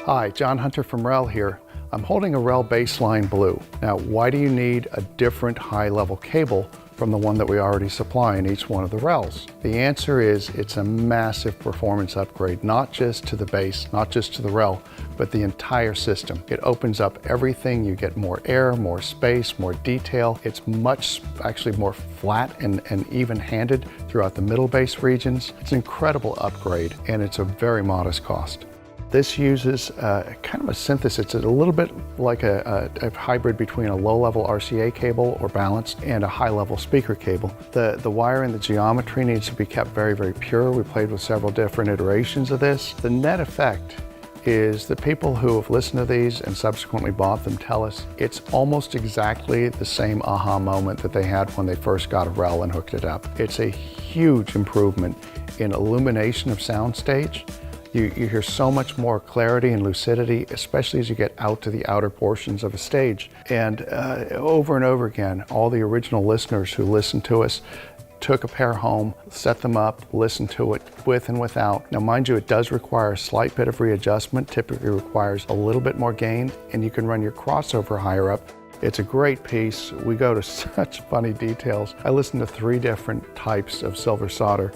Hi, John Hunter from REL here. I'm holding a REL Bassline Blue. Now, why do you need a different high-level cable from the one that we already supply in each one of the RELs? The answer is it's a massive performance upgrade, not just to the bass, not just to the REL, but the entire system. It opens up everything. You get more air, more space, more detail. It's actually more flat and even-handed throughout the middle bass regions. It's an incredible upgrade, and it's a very modest cost. This uses kind of a synthesis. It's a little bit like a hybrid between a low-level RCA cable or balanced and a high-level speaker cable. The wire and the geometry needs to be kept very, very pure. We played with several different iterations of this. The net effect is the people who have listened to these and subsequently bought them tell us it's almost exactly the same aha moment that they had when they first got a REL and hooked it up. It's a huge improvement in illumination of soundstage. You hear so much more clarity and lucidity, especially as you get out to the outer portions of a stage. And over and over again, all the original listeners who listened to us took a pair home, set them up, listened to it with and without. Now, mind you, it does require a slight bit of readjustment, typically requires a little bit more gain, and you can run your crossover higher up. It's a great piece. We go to such funny details. I listen to 3 different types of silver solder.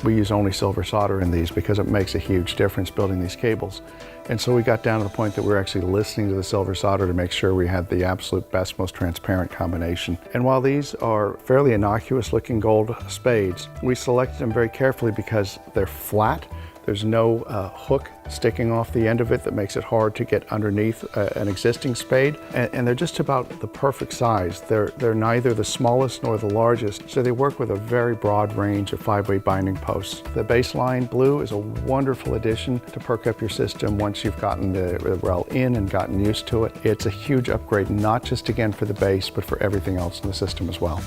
We use only silver solder in these because it makes a huge difference building these cables. And so we got down to the point that we were actually listening to the silver solder to make sure we had the absolute best, most transparent combination. And while these are fairly innocuous looking gold spades, we selected them very carefully because they're flat. There's no hook sticking off the end of it that makes it hard to get underneath an existing spade. And they're just about the perfect size. They're neither the smallest nor the largest, so they work with a very broad range of 5-way binding posts. The Bassline Blue is a wonderful addition to perk up your system once you've gotten the REL in and gotten used to it. It's a huge upgrade, not just again for the bass, but for everything else in the system as well.